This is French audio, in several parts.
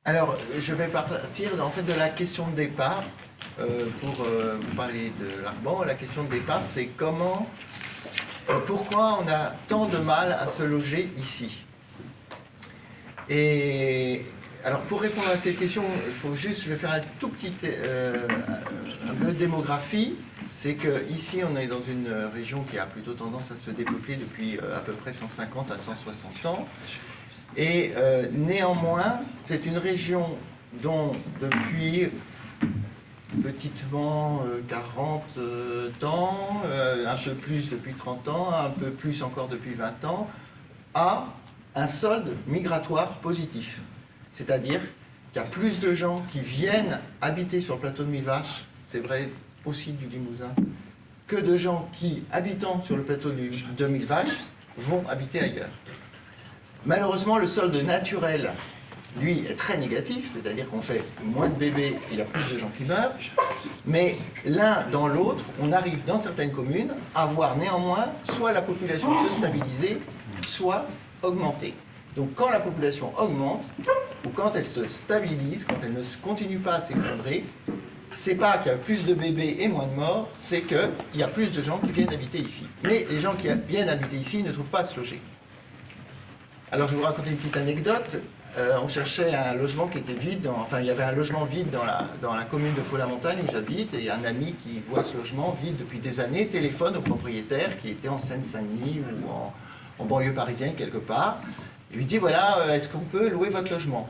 Alors, je vais partir en fait de la question de départ pour vous parler de l'Arban. La question de départ, c'est pourquoi on a tant de mal à se loger ici. Et alors, pour répondre à cette question, il faut juste, je vais faire un tout petit un peu de démographie. C'est qu'ici, on est dans une région qui a plutôt tendance à se dépeupler depuis à peu près 150 à 160 ans. Et néanmoins, c'est une région dont depuis petitement 40 ans, un peu plus depuis 30 ans, un peu plus encore depuis 20 ans, a un solde migratoire positif. C'est-à-dire qu'il y a plus de gens qui viennent habiter sur le plateau de Millevaches, c'est vrai aussi du Limousin, que de gens qui, habitant sur le plateau de Millevaches, vont habiter ailleurs. Malheureusement, le solde naturel, lui, est très négatif, c'est-à-dire qu'on fait moins de bébés, il y a plus de gens qui meurent, mais l'un dans l'autre, on arrive dans certaines communes à voir néanmoins soit la population se stabiliser, soit augmenter. Donc quand la population augmente, ou quand elle se stabilise, quand elle ne continue pas à s'effondrer, c'est pas qu'il y a plus de bébés et moins de morts, c'est qu'il y a plus de gens qui viennent habiter ici. Mais les gens qui viennent habiter ici ne trouvent pas à se loger. Alors je vais vous raconter une petite anecdote. On cherchait un logement qui était vide, enfin il y avait un logement vide dans la commune de Faux-la-Montagne où j'habite, et un ami qui voit ce logement vide depuis des années téléphone au propriétaire qui était en Seine-Saint-Denis ou en banlieue parisienne quelque part. Il lui dit voilà, est-ce qu'on peut louer votre logement?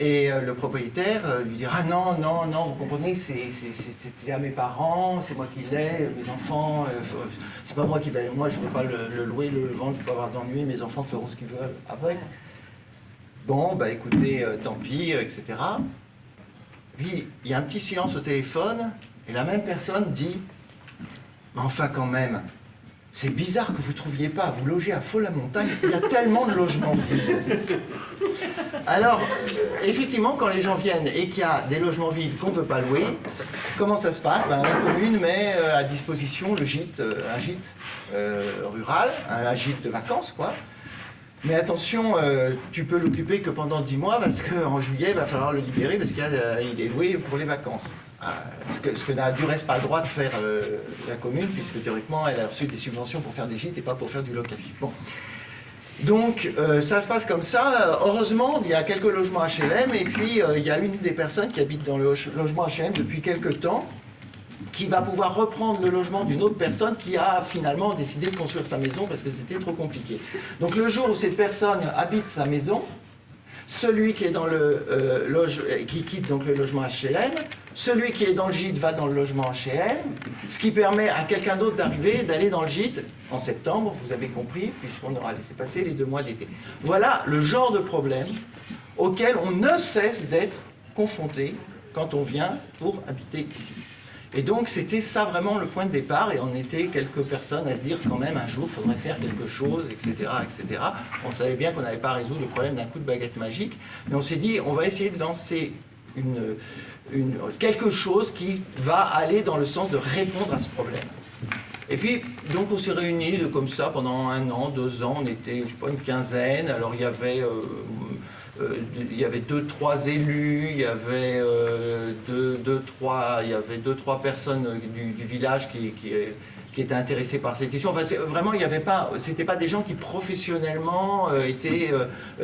Et le propriétaire lui dit ah non, non, non, vous comprenez, c'est à mes parents, c'est moi qui l'ai, mes enfants, c'est pas moi qui vais, moi je ne vais pas le louer, le vendre, je ne vais pas avoir d'ennui, mes enfants feront ce qu'ils veulent après. Bon, bah écoutez, tant pis, etc. Puis il y a un petit silence au téléphone, et la même personne dit mais enfin quand même, c'est bizarre que vous ne trouviez pas à vous loger à Faux-la-Montagne, il y a tellement de logements vides. Alors, effectivement, quand les gens viennent et qu'il y a des logements vides qu'on ne veut pas louer, comment ça se passe? La commune met à disposition le gîte, un gîte rural, un gîte de vacances, quoi. Mais attention, tu peux l'occuper que pendant 10 mois, parce qu'en juillet, il va falloir le libérer, parce qu'il est loué pour les vacances. Ce que n'a du reste pas le droit de faire la commune, puisque théoriquement, elle a reçu des subventions pour faire des gîtes et pas pour faire du locatif. Bon. Donc, ça se passe comme ça. Heureusement, il y a quelques logements HLM, et puis il y a une des personnes qui habite dans le logement HLM depuis quelques temps, qui va pouvoir reprendre le logement d'une autre personne qui a finalement décidé de construire sa maison parce que c'était trop compliqué. Donc, le jour où cette personne habite sa maison, celui qui est dans qui quitte donc le logement HLM, celui qui est dans le gîte va dans le logement HLM, ce qui permet à quelqu'un d'autre d'arriver, d'aller dans le gîte en septembre, vous avez compris, puisqu'on aura laissé passer les 2 mois d'été. Voilà le genre de problème auquel on ne cesse d'être confronté quand on vient pour habiter ici. Et donc c'était ça vraiment le point de départ, et on était quelques personnes à se dire quand même un jour il faudrait faire quelque chose, etc., etc. On savait bien qu'on n'allait pas résoudre le problème d'un coup de baguette magique, mais on s'est dit on va essayer de lancer quelque chose qui va aller dans le sens de répondre à ce problème. Et puis, donc on s'est réunis comme ça pendant 1 an, 2 ans, on était, je sais pas, une quinzaine, alors il y avait 2-3 élus, il y avait 2-3 personnes du village qui étaient intéressées par cette question. Enfin, vraiment, il y avait pas, c'était pas des gens qui professionnellement étaient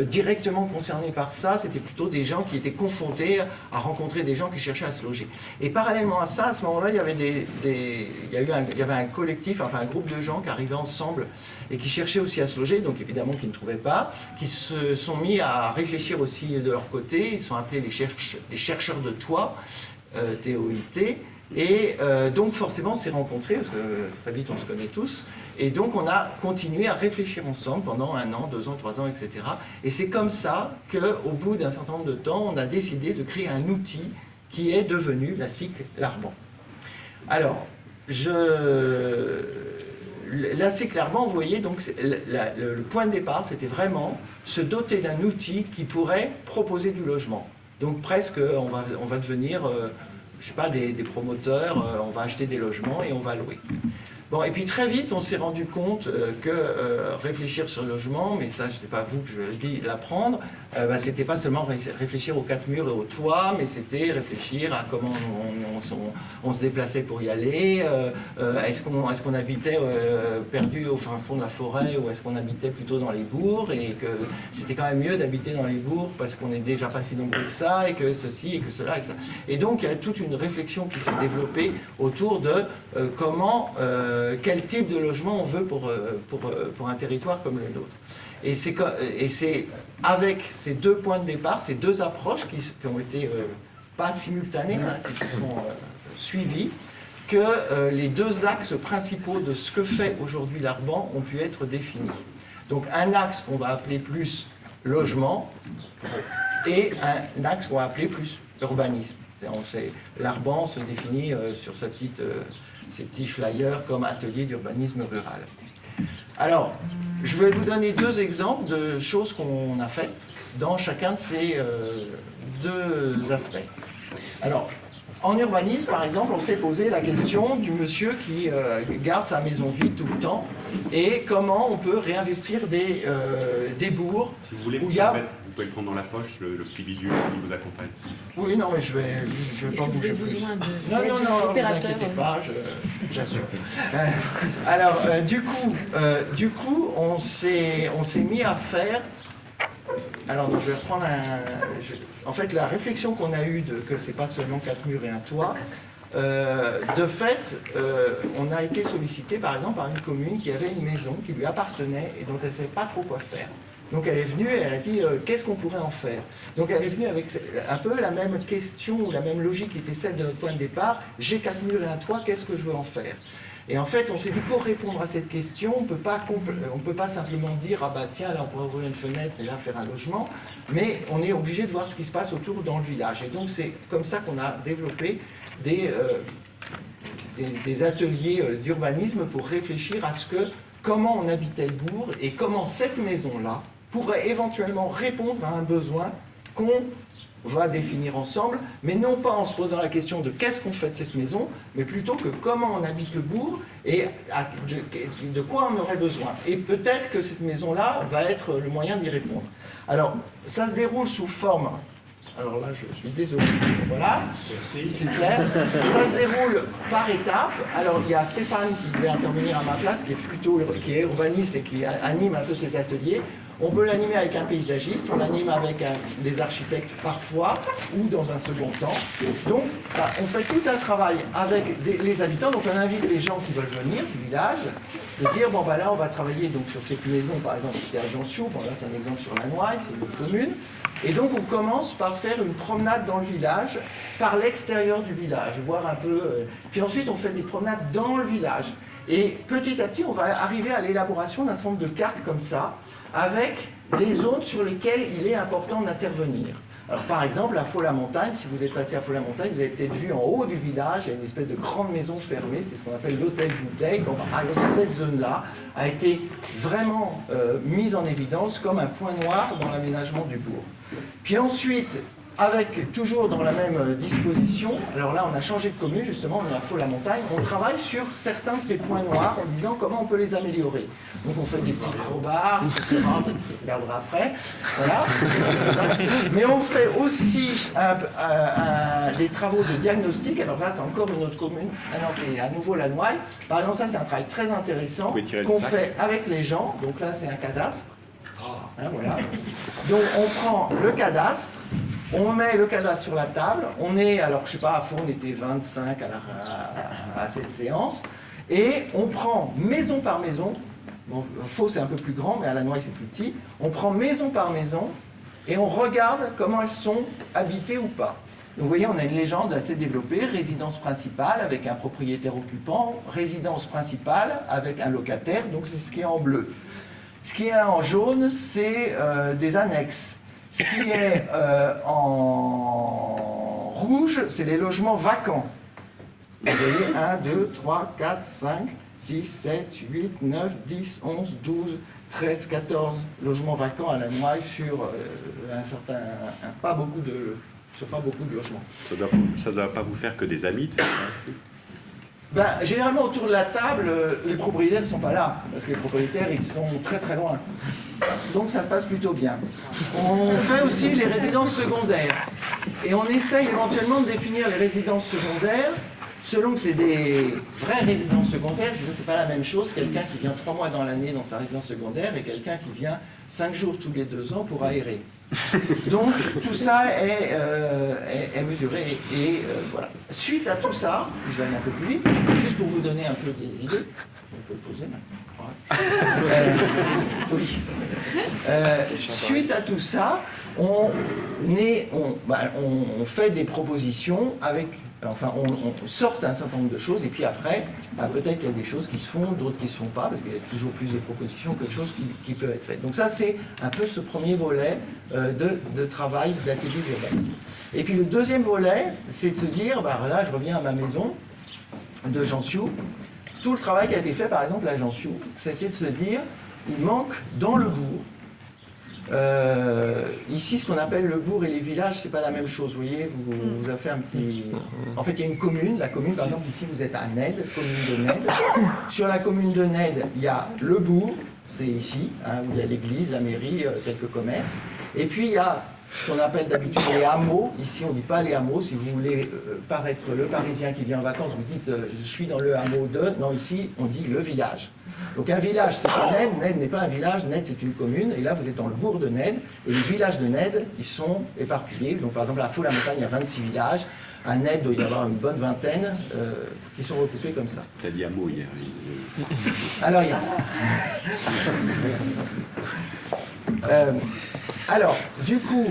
directement concernés par ça, c'était plutôt des gens qui étaient confrontés à rencontrer des gens qui cherchaient à se loger. Et parallèlement à ça, à ce moment-là, il y avait il y avait un collectif, enfin un groupe de gens qui arrivaient ensemble et qui cherchaient aussi à se loger, donc évidemment qui ne trouvaient pas, qui se sont mis à réfléchir aussi de leur côté, ils sont appelés les chercheurs de toit, TOIT, et donc forcément on s'est rencontrés, parce que très vite on se connaît tous, et donc on a continué à réfléchir ensemble pendant 1 an, 2 ans, 3 ans, etc. Et c'est comme ça qu'au bout d'un certain nombre de temps, on a décidé de créer un outil qui est devenu la SIC L'Arban. Alors, la SIC L'Arban, vous voyez, donc le point de départ, c'était vraiment se doter d'un outil qui pourrait proposer du logement. Donc presque, on va devenir, je sais pas, des promoteurs, on va acheter des logements et on va louer. Bon, et puis très vite, on s'est rendu compte que réfléchir sur le logement, mais ça, je ne sais pas vous que je vais l'apprendre, c'était pas seulement réfléchir aux 4 murs et au toit, mais c'était réfléchir à comment on se déplaçait pour y aller, est-ce qu'on habitait perdu au fin fond de la forêt ou est-ce qu'on habitait plutôt dans les bourgs, et que c'était quand même mieux d'habiter dans les bourgs parce qu'on n'est déjà pas si nombreux que ça, et que ceci, et que cela, et que ça. Et donc, il y a toute une réflexion qui s'est développée autour de quel type de logement on veut pour un territoire comme le nôtre. Et c'est avec ces 2 points de départ, ces 2 approches qui ont été pas simultanées, qui se sont suivies, que les 2 axes principaux de ce que fait aujourd'hui l'Arban ont pu être définis. Donc un axe qu'on va appeler plus logement et un axe qu'on va appeler plus urbanisme. L'Arban se définit sur ces petits flyers comme atelier d'urbanisme rural. Alors, je vais vous donner 2 exemples de choses qu'on a faites dans chacun de ces 2 aspects. Alors, en urbanisme, par exemple, on s'est posé la question du monsieur qui garde sa maison vide tout le temps et comment on peut réinvestir des bourgs. Si vous voulez, vous pouvez le prendre dans la poche, le petit bidule qui vous accompagne. Oui, non, mais je vais pas bouger plus. Non, ne vous inquiétez pas, j'assure. Alors, du coup, on s'est mis à faire. Alors, je vais reprendre en fait, la réflexion qu'on a eue que c'est pas seulement 4 murs et un toit, de fait, on a été sollicité, par exemple, par une commune qui avait une maison qui lui appartenait et dont elle ne savait pas trop quoi faire. Donc elle est venue et elle a dit qu'est-ce qu'on pourrait en faire. Donc elle est venue avec un peu la même question ou la même logique qui était celle de notre point de départ. J'ai 4 murs et un toit, qu'est-ce que je veux en faire? Et en fait, on s'est dit, pour répondre à cette question, on ne peut pas simplement dire, ah bah tiens, là on pourrait ouvrir une fenêtre et là faire un logement, mais on est obligé de voir ce qui se passe autour dans le village. Et donc c'est comme ça qu'on a développé des ateliers d'urbanisme pour réfléchir à comment on habitait le bourg et comment cette maison-là pourrait éventuellement répondre à un besoin qu'on va définir ensemble, mais non pas en se posant la question de qu'est-ce qu'on fait de cette maison, mais plutôt que comment on habite le bourg et de quoi on aurait besoin. Et peut-être que cette maison-là va être le moyen d'y répondre. Alors, ça se déroule sous forme... Alors là, je suis désolé. Voilà, c'est clair. Ça se déroule par étapes. Alors, il y a Stéphane qui devait intervenir à ma place, qui est urbaniste et qui anime un peu ces ateliers. On peut l'animer avec un paysagiste, on l'anime avec des architectes parfois, ou dans un second temps. Donc, on fait tout un travail avec les habitants. Donc, on invite les gens qui veulent venir du village, de dire, bon, bah là, on va travailler donc, sur cette maison, par exemple, qui était à Jansiou. Bon, là, c'est un exemple sur la Noailles, c'est une commune. Et donc, on commence par faire une promenade dans le village, par l'extérieur du village, voir un peu... Puis ensuite, on fait des promenades dans le village. Et petit à petit, on va arriver à l'élaboration d'un certain nombre de cartes comme ça, avec les zones sur lesquelles il est important d'intervenir. Alors par exemple, à Faux-la-Montagne, si vous êtes passé à Faux-la-Montagne, vous avez peut-être vu en haut du village, il y a une espèce de grande maison fermée, c'est ce qu'on appelle l'hôtel Bouteille. Bon, par exemple, cette zone-là a été vraiment mise en évidence comme un point noir dans l'aménagement du bourg. Puis ensuite, toujours dans la même disposition, alors là on a changé de commune, justement, on est à Faux-la-Montagne, on travaille sur certains de ces points noirs en disant comment on peut les améliorer. Donc on fait des petits crobards, etc., on regardera après, voilà. Mais on fait aussi des travaux de diagnostic, alors là c'est encore une autre commune, non c'est à nouveau la Noailles. Par exemple ça c'est un travail très intéressant qu'on fait avec les gens, donc là c'est un cadastre. Hein, voilà. Donc on prend le cadastre, on met le cadastre sur la table, on est, alors je sais pas, à fond on était 25 à cette séance, et on prend maison par maison, bon, Faux c'est un peu plus grand, mais à la Noailles c'est plus petit, on prend maison par maison, et on regarde comment elles sont habitées ou pas. Donc vous voyez, on a une légende assez développée, résidence principale avec un propriétaire occupant, résidence principale avec un locataire, donc c'est ce qui est en bleu. Ce qui est en jaune, c'est des annexes. Ce qui est en rouge, c'est les logements vacants. Vous voyez, 1, 2, 3, 4, 5, 6, 7, 8, 9, 10, 11, 12, 13, 14 logements vacants à la Noailles sur pas beaucoup de logements. Ça doit pas vous faire que des amis, tout ça. Généralement, autour de la table, les propriétaires ne sont pas là, parce que les propriétaires, ils sont très très loin. Donc ça se passe plutôt bien. On fait aussi les résidences secondaires. Et on essaye éventuellement de définir les résidences secondaires selon que c'est des vraies résidences secondaires. Je veux dire, c'est pas la même chose, quelqu'un qui vient 3 mois dans l'année dans sa résidence secondaire et quelqu'un qui vient 5 jours tous les 2 ans pour aérer. Donc tout ça est mesuré et voilà. Suite à tout ça, je vais aller un peu plus vite, juste pour vous donner un peu des idées. On peut le poser maintenant. Oui. Suite à tout ça, on fait des propositions avec. Enfin, on sort un certain nombre de choses, et puis après, peut-être qu'il y a des choses qui se font, d'autres qui ne se font pas, parce qu'il y a toujours plus de propositions que de choses qui peuvent être faites. Donc ça, c'est un peu ce premier volet de travail d'atelier d'urbanisme. Et puis le deuxième volet, c'est de se dire, là, je reviens à ma maison de Jansiou. Tout le travail qui a été fait, par exemple, à Jansiou, c'était de se dire, il manque dans le bourg, ici, ce qu'on appelle le bourg et les villages, c'est pas la même chose. Vous voyez, vous avez fait un petit. En fait, il y a une commune. La commune, par exemple, ici, vous êtes à Ned, commune de Ned. Sur la commune de Ned, il y a le bourg, c'est ici, où il y a l'église, la mairie, quelques commerces. Et puis, il y a ce qu'on appelle d'habitude les hameaux. Ici, on ne dit pas les hameaux. Si vous voulez paraître le Parisien qui vient en vacances, vous dites je suis dans le hameau de. Non, ici, on dit le village. Donc un village, c'est pas Ned. Ned n'est pas un village. Ned, c'est une commune. Et là, vous êtes dans le bourg de Ned. Et les villages de Ned, ils sont éparpillés. Donc par exemple, à Faux-la-Montagne, il y a 26 villages. À Ned, il doit y avoir une bonne vingtaine qui sont recoupés comme ça. Tu as dit hameau hier. Alors, il y a... alors, du coup,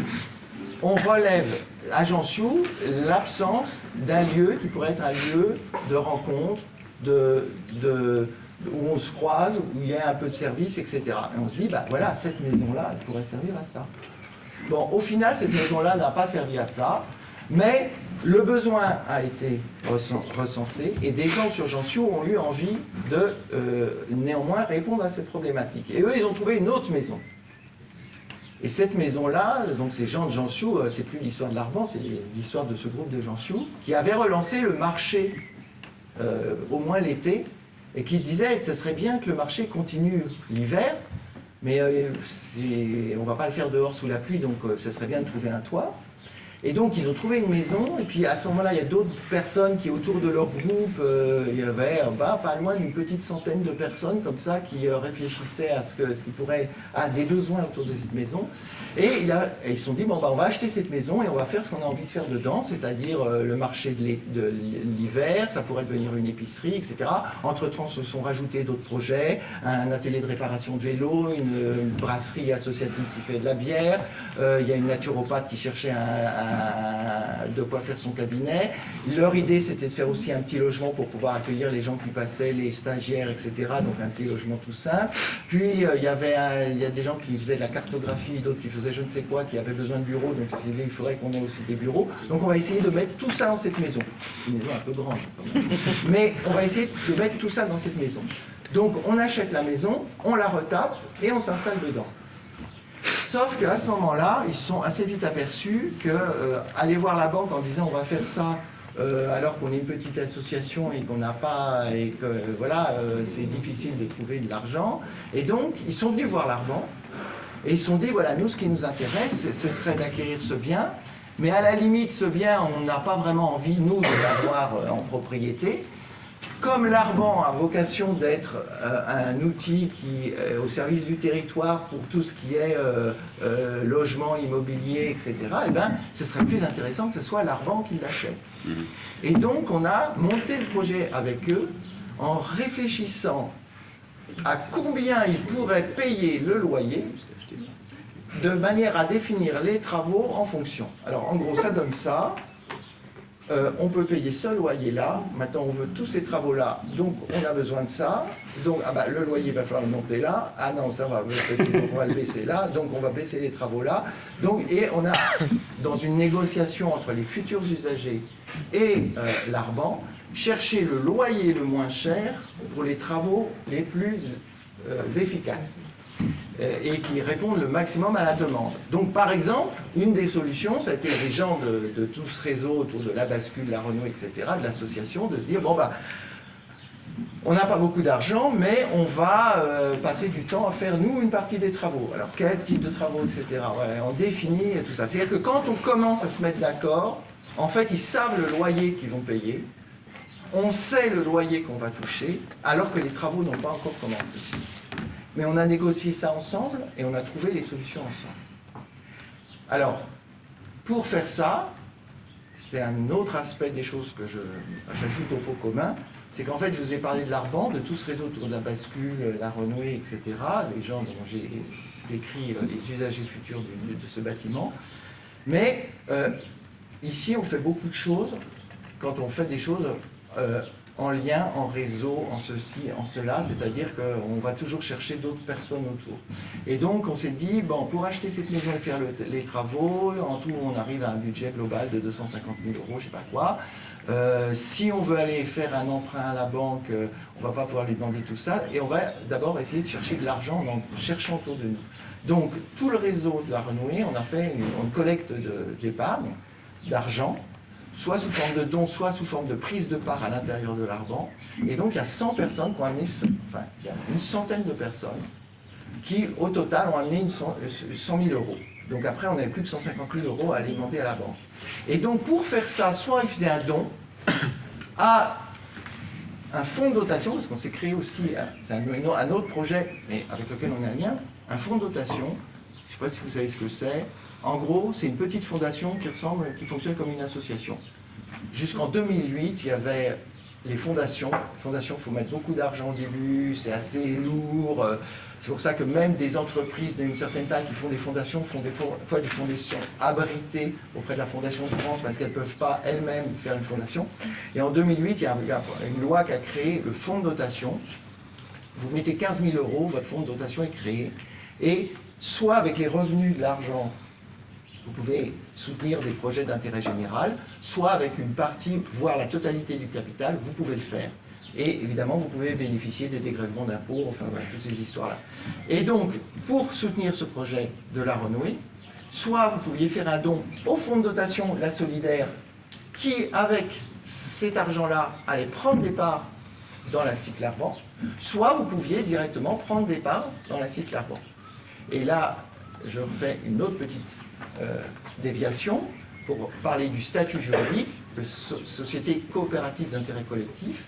on relève à Jansiou l'absence d'un lieu qui pourrait être un lieu de rencontre, où on se croise, où il y a un peu de service, etc. Et on se dit, voilà, cette maison-là, elle pourrait servir à ça. Bon, au final, cette maison-là n'a pas servi à ça, mais le besoin a été recensé et des gens sur Jansiou ont eu envie de néanmoins répondre à cette problématique. Et eux, ils ont trouvé une autre maison. Et cette maison-là, donc ces gens de Jansiou, c'est plus l'histoire de l'Arban, c'est l'histoire de ce groupe de Jansiou, qui avait relancé le marché, au moins l'été, et qui se disait que ce serait bien que le marché continue l'hiver, mais on ne va pas le faire dehors sous la pluie, donc ce serait bien de trouver un toit. Et donc ils ont trouvé une maison, et puis à ce moment-là, il y a d'autres personnes qui autour de leur groupe, il y avait pas loin d'une petite centaine de personnes comme ça qui réfléchissaient à ce qui pourrait, à des besoins autour de cette maison. Et ils se sont dit, on va acheter cette maison et on va faire ce qu'on a envie de faire dedans, c'est-à-dire le marché de l'hiver, ça pourrait devenir une épicerie, etc. Entre-temps, se sont rajoutés d'autres projets, un atelier de réparation de vélo, une brasserie associative qui fait de la bière, il y a une naturopathe qui cherchait de quoi faire son cabinet. Leur idée, c'était de faire aussi un petit logement pour pouvoir accueillir les gens qui passaient, les stagiaires, etc. Donc un petit logement tout simple. Puis il y a des gens qui faisaient de la cartographie, d'autres qui faisaient je ne sais quoi, qui avaient besoin de bureaux, donc ils se disaient il faudrait qu'on ait aussi des bureaux. Donc on va essayer de mettre tout ça dans cette maison. Une maison un peu grande quand même. Mais on va essayer de mettre tout ça dans cette maison. Donc on achète la maison, on la retape et on s'installe dedans. Sauf qu'à ce moment-là, ils se sont assez vite aperçus qu'aller voir la banque en disant on va faire ça alors qu'on est une petite association et qu'on n'a pas, et que voilà, c'est difficile de trouver de l'argent. Et donc, ils sont venus voir l'Arban et ils se sont dit voilà, nous, ce qui nous intéresse, ce serait d'acquérir ce bien, mais à la limite, ce bien, on n'a pas vraiment envie, nous, de l'avoir en propriété. Comme l'Arban a vocation d'être un outil qui est au service du territoire pour tout ce qui est logement, immobilier, etc., eh ben, ce serait plus intéressant que ce soit l'Arban qui l'achète. Et donc, on a monté le projet avec eux en réfléchissant à combien ils pourraient payer le loyer de manière à définir les travaux en fonction. Alors, en gros, ça donne ça. On peut payer ce loyer-là, maintenant on veut tous ces travaux-là, donc on a besoin de ça, donc le loyer va falloir le monter là, non ça va, on va le baisser là, donc on va baisser les travaux là, et on a, dans une négociation entre les futurs usagers et l'Arban, cherché le loyer le moins cher pour les travaux les plus efficaces. Et qui répondent le maximum à la demande. Donc par exemple, une des solutions, ça a été des gens de tout ce réseau autour de la bascule, la Renault, etc., de l'association, de se dire, on n'a pas beaucoup d'argent, mais on va passer du temps à faire, nous, une partie des travaux. Alors, quel type de travaux, etc. Ouais, on définit tout ça. C'est-à-dire que quand on commence à se mettre d'accord, en fait, ils savent le loyer qu'ils vont payer, on sait le loyer qu'on va toucher, alors que les travaux n'ont pas encore commencé. Mais on a négocié ça ensemble et on a trouvé les solutions ensemble. Alors, pour faire ça, c'est un autre aspect des choses que j'ajoute au pot commun, c'est qu'en fait, je vous ai parlé de l'Arban, de tout ce réseau autour de la bascule, la renouée, etc., les gens dont j'ai décrit les usagers futurs de ce bâtiment. Mais ici, on fait beaucoup de choses quand on fait des choses en lien, en réseau, en ceci, en cela, c'est-à-dire qu'on va toujours chercher d'autres personnes autour. Et donc, on s'est dit, bon, pour acheter cette maison et faire les travaux, en tout, on arrive à un budget global de 250 000 €, je sais pas quoi. Si on veut aller faire un emprunt à la banque, on ne va pas pouvoir lui demander tout ça, et on va d'abord essayer de chercher de l'argent en cherchant autour de nous. Donc, tout le réseau de la renouée, on a fait une collecte d'épargne, d'argent, soit sous forme de dons, soit sous forme de prise de part à l'intérieur de l'Arban. Et donc, il y a 100 personnes qui ont amené, enfin, il y a une centaine de personnes qui, au total, ont amené 100 000 €. Donc après, on avait plus de 150 000 € à alimenter à la banque. Et donc, pour faire ça, soit ils faisaient un don à un fonds de dotation, parce qu'on s'est créé aussi, c'est un autre projet, mais avec lequel on a un lien, un fonds de dotation. Je ne sais pas si vous savez ce que c'est. En gros, c'est une petite fondation qui fonctionne comme une association. Jusqu'en 2008, il y avait les fondations. Les fondations, il faut mettre beaucoup d'argent au début, c'est assez lourd. C'est pour ça que même des entreprises d'une certaine taille qui font des fondations font des fois des fondations abritées auprès de la Fondation de France parce qu'elles ne peuvent pas elles-mêmes faire une fondation. Et en 2008, il y a une loi qui a créé le fonds de dotation. Vous mettez 15 000 €, votre fonds de dotation est créé. Et soit avec les revenus de l'argent, vous pouvez soutenir des projets d'intérêt général, soit avec une partie, voire la totalité du capital, vous pouvez le faire. Et évidemment, vous pouvez bénéficier des dégrèvements d'impôts, enfin voilà, toutes ces histoires-là. Et donc, pour soutenir ce projet de la renouée, soit vous pouviez faire un don au fonds de dotation, la solidaire, qui, avec cet argent-là, allait prendre des parts dans la cycle Arban, soit vous pouviez directement prendre des parts dans la cycle Arban. Et là, je refais une autre petite déviation pour parler du statut juridique, de société coopérative d'intérêt collectif.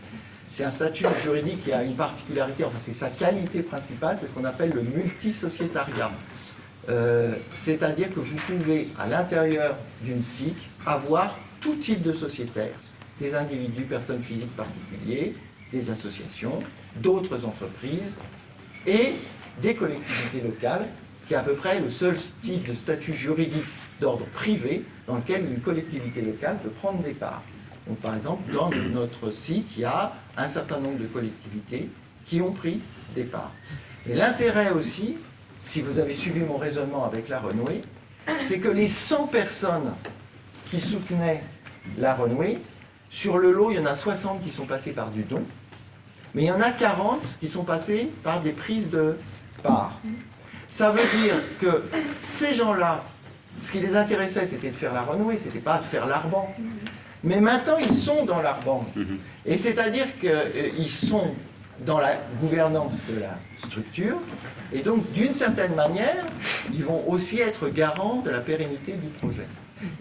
C'est un statut juridique qui a une particularité, enfin c'est sa qualité principale, c'est ce qu'on appelle le multisociétariat. C'est-à-dire que vous pouvez, à l'intérieur d'une SIC, avoir tout type de sociétaires, des individus, personnes physiques particuliers, des associations, d'autres entreprises et des collectivités locales, qui est à peu près le seul type de statut juridique d'ordre privé dans lequel une collectivité locale peut prendre des parts. Donc par exemple, dans notre site, il y a un certain nombre de collectivités qui ont pris des parts. Et l'intérêt aussi, si vous avez suivi mon raisonnement avec la renouée, c'est que les 100 personnes qui soutenaient la renouée, sur le lot, il y en a 60 qui sont passées par du don, mais il y en a 40 qui sont passées par des prises de parts. Ça veut dire que ces gens-là, ce qui les intéressait, c'était de faire la renouée, c'était pas de faire l'Arban. Mais maintenant, ils sont dans l'Arban. Et c'est-à-dire qu'ils sont dans la gouvernance de la structure, et donc, d'une certaine manière, ils vont aussi être garants de la pérennité du projet.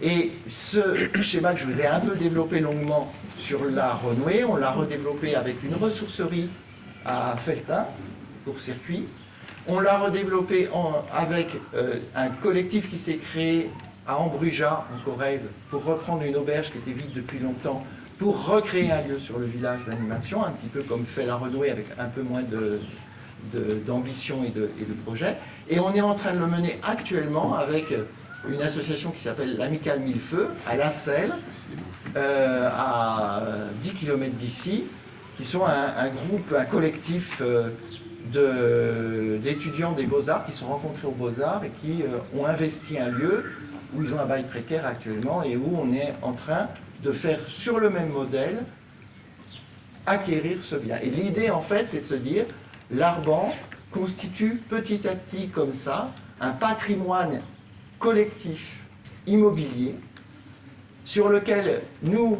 Et ce schéma que je vous ai un peu développé longuement sur la renouée, on l'a redéveloppé avec une ressourcerie à Felletin, pour circuit. On l'a redéveloppé avec un collectif qui s'est créé à Ambruja, en Corrèze, pour reprendre une auberge qui était vide depuis longtemps, pour recréer un lieu sur le village d'animation, un petit peu comme fait la renouée avec un peu moins d'ambition et de projet. Et on est en train de le mener actuellement avec une association qui s'appelle l'Amicale Millefeux, à La Selle, à 10 km d'ici, qui sont un groupe, un collectif d'étudiants des Beaux-Arts qui sont rencontrés aux Beaux-Arts et qui ont investi un lieu où ils ont un bail précaire actuellement et où on est en train de faire sur le même modèle acquérir ce bien. Et l'idée en fait c'est de se dire l'Arban constitue petit à petit comme ça un patrimoine collectif immobilier sur lequel nous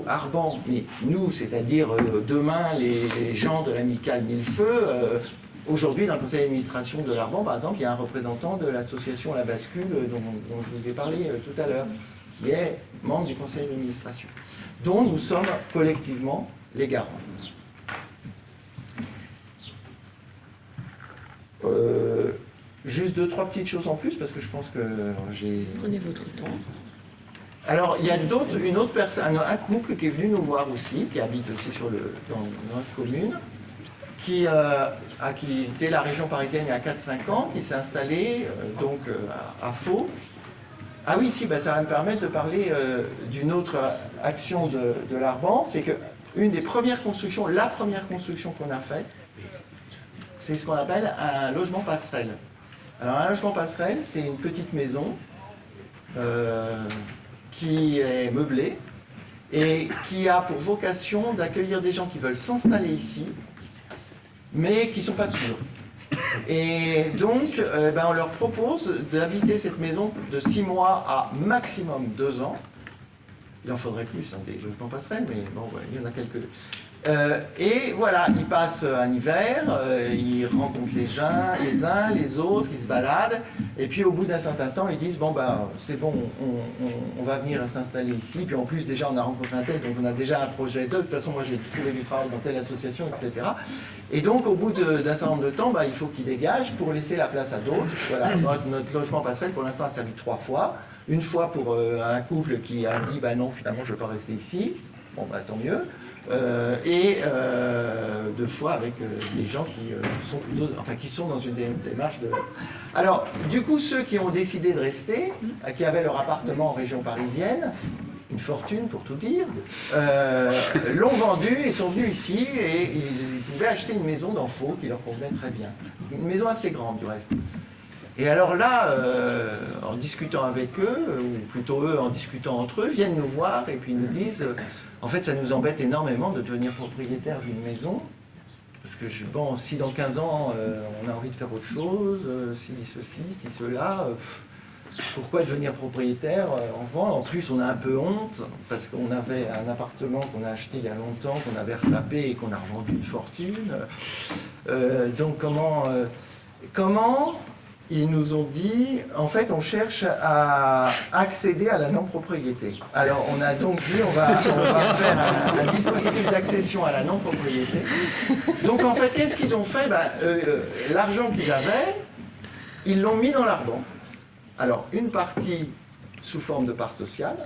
Arban, mais nous, c'est-à-dire demain les gens de l'amicale Millefeu, aujourd'hui dans le conseil d'administration de l'Arban, par exemple, il y a un représentant de l'association La Bascule dont je vous ai parlé tout à l'heure, qui est membre du conseil d'administration, dont nous sommes collectivement les garants. Juste 2-3 petites choses en plus, parce que je pense que j'ai... Prenez votre temps. Alors, il y a une autre personne, un couple qui est venu nous voir aussi, qui habite aussi dans notre commune, qui a quitté la région parisienne il y a 4-5 ans, qui s'est installé à Faux. Ah oui, si, ça va me permettre de parler d'une autre action de l'Arban, c'est qu'une des premières constructions, la première construction qu'on a faite, c'est ce qu'on appelle un logement passerelle. Alors un logement passerelle, c'est une petite maison qui est meublée et qui a pour vocation d'accueillir des gens qui veulent s'installer ici, mais qui ne sont pas sûrs. Et donc, on leur propose d'habiter cette maison de 6 mois à maximum 2 ans. Il en faudrait plus, des logements passerelles, mais bon, il y en a quelques. Et voilà, ils passent un hiver, ils rencontrent les uns, les autres, ils se baladent, et puis au bout d'un certain temps, ils disent bon c'est bon, on va venir s'installer ici, puis en plus déjà on a rencontré un tel, donc on a déjà un projet de toute façon moi j'ai trouvé du travail dans telle association, etc. Et donc au bout d'un certain nombre de temps, il faut qu'ils dégagent pour laisser la place à d'autres. Voilà, notre logement passerelle pour l'instant a servi 3 fois. Une fois pour un couple qui a dit non, finalement je ne veux pas rester ici, tant mieux. Et 2 fois avec des gens qui sont dans une démarche de... Alors, du coup, ceux qui ont décidé de rester, qui avaient leur appartement en région parisienne, une fortune pour tout dire, l'ont vendu et sont venus ici et ils pouvaient acheter une maison dans Faux qui leur convenait très bien. Une maison assez grande du reste. Et alors là, en discutant avec eux, ou plutôt eux en discutant entre eux, viennent nous voir et puis nous disent en fait ça nous embête énormément de devenir propriétaire d'une maison, parce que si dans 15 ans on a envie de faire autre chose, si ceci, si cela, pourquoi devenir propriétaire en plus on a un peu honte, parce qu'on avait un appartement qu'on a acheté il y a longtemps, qu'on avait retapé et qu'on a revendu une fortune. Donc comment ils nous ont dit, en fait, on cherche à accéder à la non-propriété. Alors, on a donc dit, on va faire un dispositif d'accession à la non-propriété. Donc, en fait, qu'est-ce qu'ils ont fait ? L'argent qu'ils avaient, ils l'ont mis dans l'Arban. Alors, une partie sous forme de part sociale.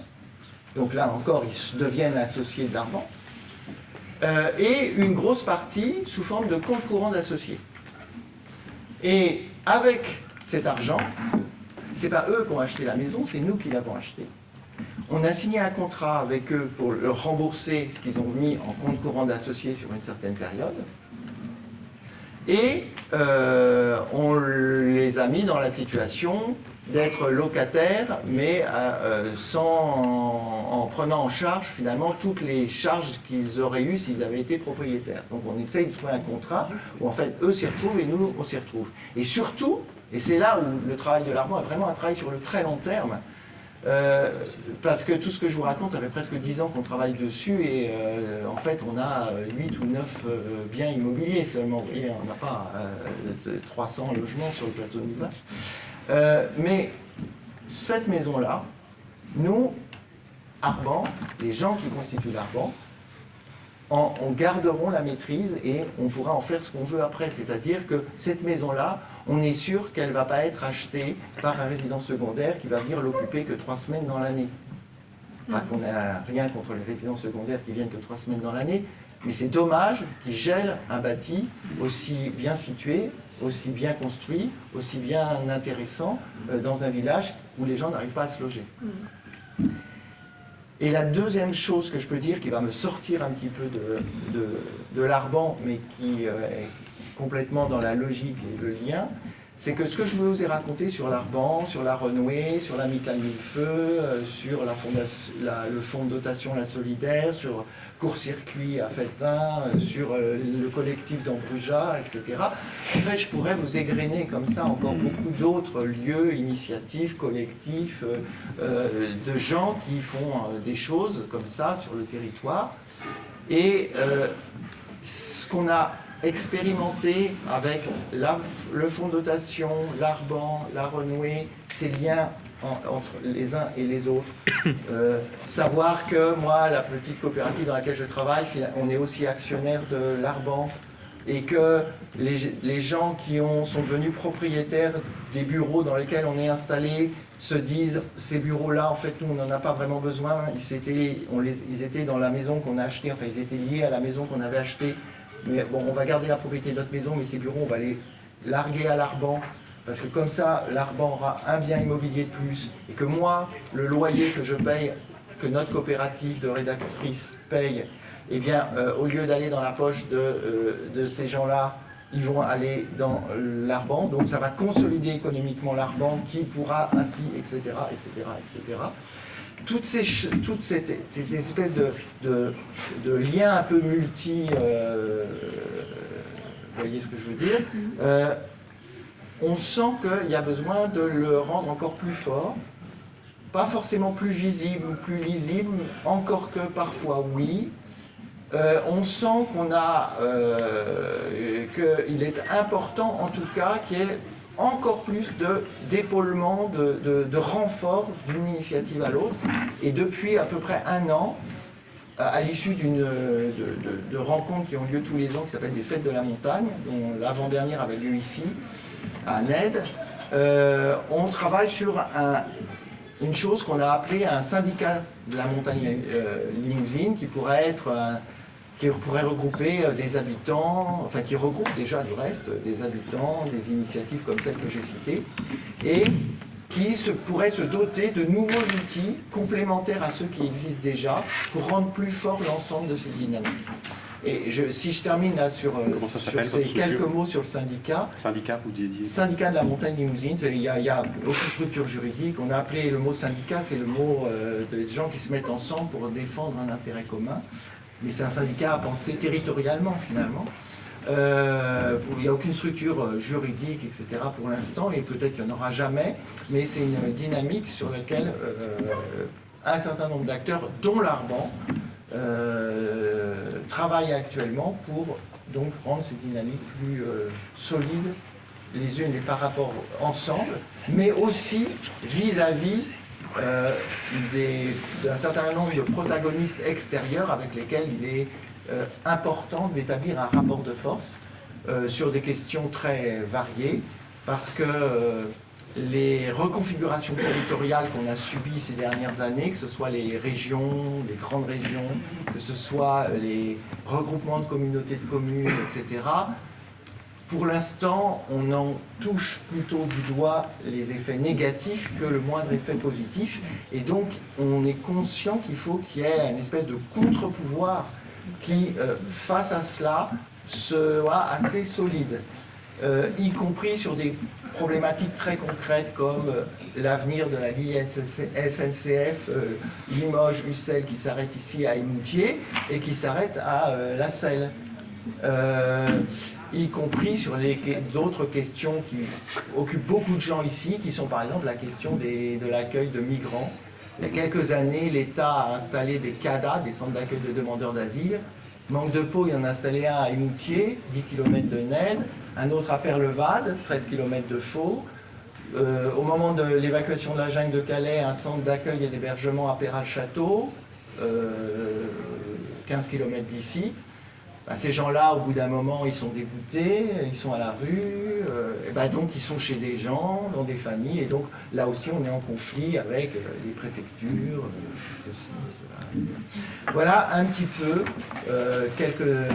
Donc là, encore, ils deviennent associés de l'Arban. Et une grosse partie sous forme de compte courant d'associés. Et avec cet argent, c'est pas eux qui ont acheté la maison, c'est nous qui l'avons acheté. On a signé un contrat avec eux pour leur rembourser ce qu'ils ont mis en compte courant d'associés sur une certaine période. Et on les a mis dans la situation d'être locataires, mais en prenant en charge finalement toutes les charges qu'ils auraient eues s'ils avaient été propriétaires. Donc on essaye de trouver un contrat où en fait eux s'y retrouvent et nous on s'y retrouve. Et surtout, et c'est là où le travail de l'Arban est vraiment un travail sur le très long terme, parce que tout ce que je vous raconte, ça fait presque 10 ans qu'on travaille dessus et en fait on a 8 ou 9 biens immobiliers seulement. Et on n'a pas 300 logements sur le plateau de Millevaches. Mais cette maison-là, nous, Arban, les gens qui constituent l'Arban, on garderont la maîtrise et on pourra en faire ce qu'on veut après. C'est-à-dire que cette maison-là, on est sûr qu'elle ne va pas être achetée par un résident secondaire qui va venir l'occuper que 3 semaines dans l'année. Pas qu'on n'a rien contre les résidents secondaires qui viennent que 3 semaines dans l'année, mais c'est dommage qu'ils gèlent un bâti aussi bien situé, aussi bien construit, aussi bien intéressant dans un village où les gens n'arrivent pas à se loger. Et la deuxième chose que je peux dire, qui va me sortir un petit peu de l'Arban, mais qui est complètement dans la logique et le lien, c'est que ce que je vous ai raconté sur l'Arban, sur la Renouée, sur l'Amicale Millefeu, sur le fonds de dotation La Solidaire, sur court-circuit à Felletin, sur le collectif d'Ambruja, etc. En fait, je pourrais vous égrener comme ça encore beaucoup d'autres lieux, initiatives, collectifs, de gens qui font des choses comme ça sur le territoire. Et ce qu'on a expérimenté avec le fonds de dotation, l'Arban, la Renouée, ces liens entre les uns et les autres. Savoir que moi, la petite coopérative dans laquelle je travaille, on est aussi actionnaire de l'Arban, et que les gens qui sont devenus propriétaires des bureaux dans lesquels on est installé se disent, ces bureaux-là, en fait, nous, on n'en a pas vraiment besoin. Ils étaient dans la maison qu'on a achetée, enfin, ils étaient liés à la maison qu'on avait achetée. Mais bon, on va garder la propriété de notre maison, mais ces bureaux, on va les larguer à l'Arban. Parce que comme ça, l'Arban aura un bien immobilier de plus, et que moi, le loyer que je paye, que notre coopérative de rédactrices paye, eh bien, au lieu d'aller dans la poche de ces gens-là, ils vont aller dans l'Arban. Donc ça va consolider économiquement l'Arban, qui pourra ainsi, etc., etc., etc. Toutes ces espèces de liens un peu multi... vous voyez ce que je veux dire, on sent qu'il y a besoin de le rendre encore plus fort, pas forcément plus visible ou plus lisible, encore que parfois oui. On sent qu'il est important en tout cas qu'il y ait encore plus d'épaulement, de renfort d'une initiative à l'autre. Et depuis à peu près 1 an, à l'issue de rencontres qui ont lieu tous les ans, qui s'appellent des Fêtes de la Montagne, dont l'avant-dernière avait lieu ici, à Ned, on travaille sur une chose qu'on a appelée un syndicat de la montagne limousine, qui pourrait regrouper des habitants, enfin qui regroupe déjà du reste, des habitants, des initiatives comme celles que j'ai citées, et qui pourrait se doter de nouveaux outils complémentaires à ceux qui existent déjà pour rendre plus fort l'ensemble de ces dynamiques. Et si je termine là sur ces quelques mots sur le syndicat. Syndicat, vous disiez. Syndicat de la montagne limousine, il y a beaucoup de structures juridiques. On a appelé le mot syndicat, c'est le mot des gens qui se mettent ensemble pour défendre un intérêt commun. Mais c'est un syndicat à penser territorialement finalement. Il n'y a aucune structure juridique, etc. pour l'instant, et peut-être qu'il n'y en aura jamais, mais c'est une dynamique sur laquelle un certain nombre d'acteurs, dont l'Arban, travaillent actuellement pour donc rendre ces dynamiques plus solides les unes par rapport ensemble, mais aussi vis-à-vis d'un certain nombre de protagonistes extérieurs avec lesquels il est important d'établir un rapport de force sur des questions très variées, parce que les reconfigurations territoriales qu'on a subies ces dernières années, que ce soit les régions, les grandes régions, que ce soit les regroupements de communautés de communes, etc., pour l'instant, on en touche plutôt du doigt les effets négatifs que le moindre effet positif. Et donc, on est conscient qu'il faut qu'il y ait une espèce de contre-pouvoir qui, face à cela, soit assez solide, y compris sur des problématiques très concrètes comme l'avenir de la ligne SNCF Limoges-Ussel qui s'arrête ici à Émoutier et qui s'arrête à La Selle. Y compris sur d'autres questions qui occupent beaucoup de gens ici, qui sont par exemple la question de l'accueil de migrants. Il y a quelques années, l'État a installé des CADA, des centres d'accueil de demandeurs d'asile. Manque de peau, il en a installé un à Émoutier, 10 km de Ned, un autre à Perlevade, 13 km de Faux. Au moment de l'évacuation de la jungle de Calais, un centre d'accueil et d'hébergement à Péral-Château, 15 km d'ici. Ben, ces gens-là, au bout d'un moment, ils sont dégoûtés, ils sont à la rue, et ben, donc ils sont chez des gens, dans des familles, et donc là aussi on est en conflit avec les préfectures, ceci, cela. Voilà un petit peu quelques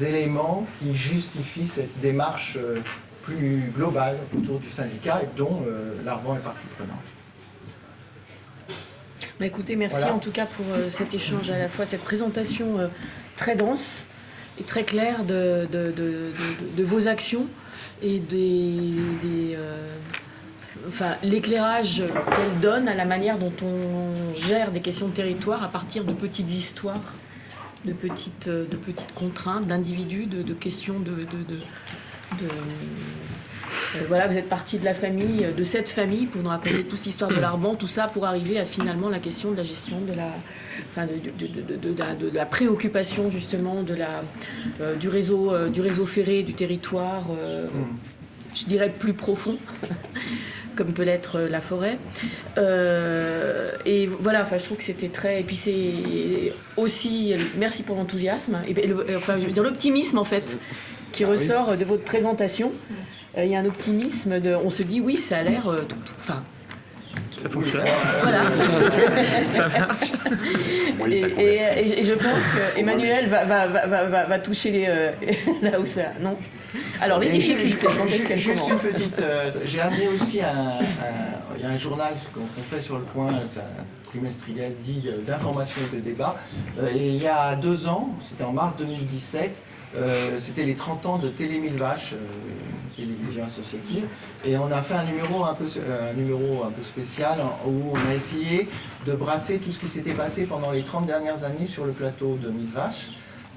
éléments qui justifient cette démarche plus globale autour du syndicat et dont l'Arban est partie prenante. Bah écoutez, merci voilà. En tout cas pour cet échange, à la fois cette présentation très dense et très claire de vos actions et l'éclairage qu'elle donne à la manière dont on gère des questions de territoire à partir de petites histoires de petites contraintes, d'individus, de questions voilà, vous êtes partie de la famille, de cette famille, pour nous raconter toute l'histoire de l'Arban, tout ça pour arriver à finalement la question de la gestion de la préoccupation justement du réseau ferré du territoire, je dirais plus profond, comme peut l'être la forêt. Et voilà, je trouve que c'était très... Et puis c'est aussi... Merci pour l'enthousiasme, je veux dire l'optimisme en fait, qui ressort de votre présentation. Il y a un optimisme, on se dit oui, ça a l'air... ça fonctionne. Voilà. Ça marche. Et je pense qu'Emmanuel va toucher là où ça... Non. Alors, les difficultés, quand est-ce qu'elles Juste commencent? une petite... j'ai amené aussi il y a un journal qu'on fait sur Le Point, un trimestriel dit d'information et de débat. Et il y a 2 ans, c'était en mars 2017, c'était les 30 ans de Télé Mille Vaches, télévision associative, et on a fait un numéro un peu spécial où on a essayé de brasser tout ce qui s'était passé pendant les 30 dernières années sur le plateau de Mille Vaches.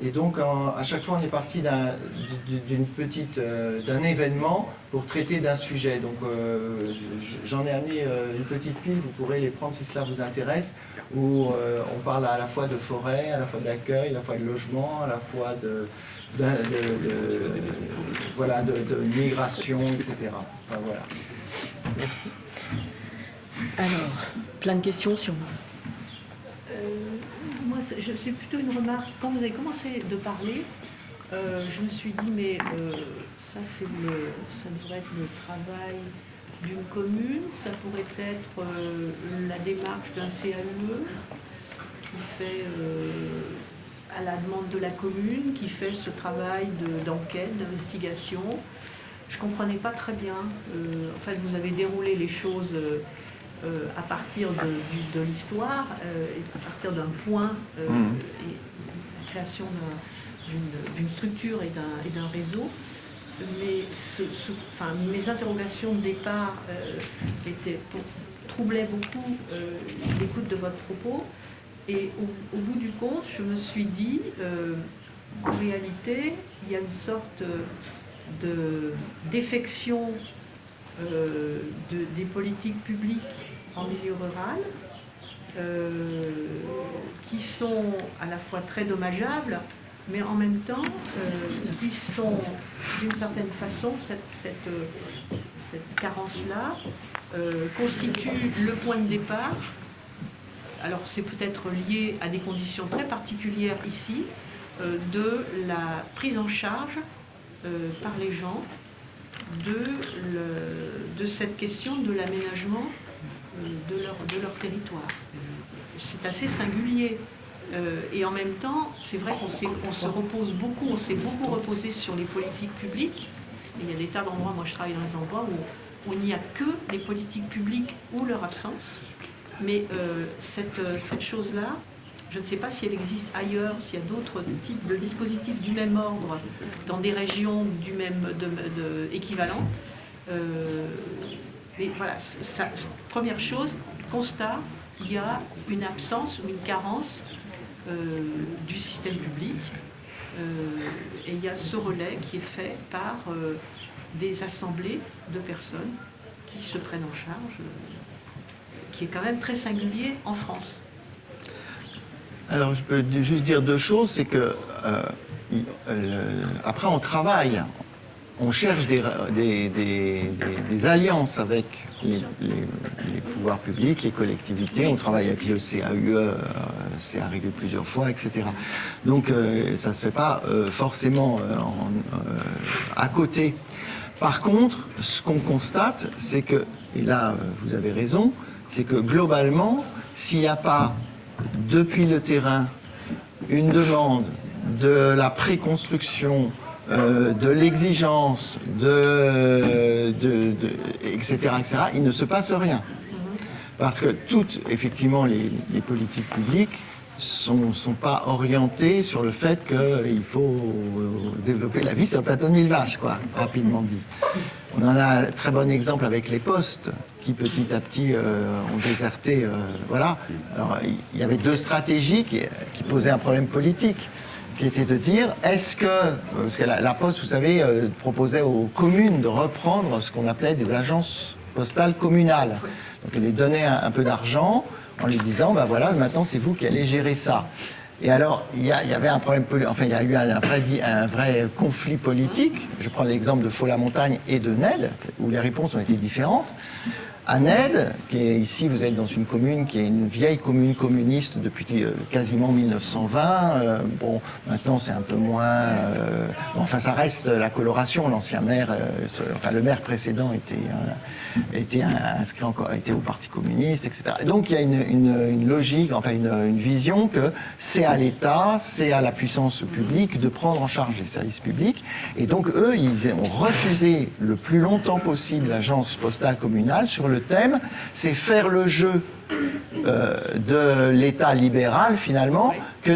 Et donc à chaque fois on est parti d'un événement pour traiter d'un sujet. Donc j'en ai amené une petite pile, vous pourrez les prendre si cela vous intéresse, où on parle à la fois de forêt, à la fois d'accueil, à la fois de logement, à la fois de migration, etc. Enfin, voilà. Merci. Alors, plein de questions sur moi. Moi, c'est plutôt une remarque. Quand vous avez commencé de parler, je me suis dit, mais ça devrait être le travail d'une commune, ça pourrait être la démarche d'un CAUE qui fait, à la demande de la commune, qui fait ce travail d'enquête, d'investigation. Je ne comprenais pas très bien. En fait, vous avez déroulé les choses à partir de l'histoire, et à partir d'un point, et la création d'une structure et d'un réseau. Mais mes interrogations de départ troublaient beaucoup l'écoute de votre propos. Et au bout du compte, je me suis dit, en réalité, il y a une sorte de défection des politiques publiques en milieu rural, qui sont à la fois très dommageables, mais en même temps, qui sont d'une certaine façon, cette carence-là, constitue le point de départ. Alors c'est peut-être lié à des conditions très particulières ici, de la prise en charge par les gens de cette question de l'aménagement de leur territoire. C'est assez singulier. Et en même temps, c'est vrai qu'on s'est beaucoup reposé sur les politiques publiques. Et il y a des tas d'endroits, moi je travaille dans des endroits où il n'y a que les politiques publiques ou leur absence. Mais cette chose-là, je ne sais pas si elle existe ailleurs, s'il y a d'autres types de dispositifs du même ordre, dans des régions équivalentes. Mais voilà, première chose, constat, il y a une absence ou une carence du système public. Et il y a ce relais qui est fait par des assemblées de personnes qui se prennent en charge, qui est quand même très singulier en France. Alors je peux juste dire 2 choses, c'est que après on travaille, on cherche des alliances avec les pouvoirs publics, les collectivités, on travaille avec le CAUE, c'est arrivé plusieurs fois, etc. Donc ça ne se fait pas forcément à côté. Par contre, ce qu'on constate, c'est que, et là vous avez raison, c'est que globalement, s'il n'y a pas depuis le terrain une demande de la préconstruction, de l'exigence, etc., il ne se passe rien. Parce que toutes, effectivement, les politiques publiques sont pas orientés sur le fait qu'il faut développer la vie sur le plateau de Millevaches, quoi, rapidement dit. On en a un très bon exemple avec les postes qui petit à petit ont déserté. Voilà. Alors il y avait deux stratégies qui posaient un problème politique, qui était de dire est-ce que, parce que la Poste, vous savez, proposait aux communes de reprendre ce qu'on appelait des agences postales communales. Donc elle les donnait un peu d'argent en lui disant ben voilà, maintenant c'est vous qui allez gérer ça. Et alors, il y avait un problème, enfin, il y a eu un vrai conflit politique. Je prends l'exemple de Faux-la-Montagne et de Ned, où les réponses ont été différentes. À Ned, qui est ici, vous êtes dans une commune qui est une vieille commune communiste depuis quasiment 1920. Bon, maintenant c'est un peu moins. Bon, enfin, ça reste la coloration. L'ancien maire, enfin le maire précédent était inscrit encore, était au Parti communiste, etc. Et donc il y a une logique, enfin une vision que c'est à l'État, c'est à la puissance publique de prendre en charge les services publics. Et donc eux, ils ont refusé le plus longtemps possible l'agence postale communale sur le thème, c'est faire le jeu de l'État libéral finalement que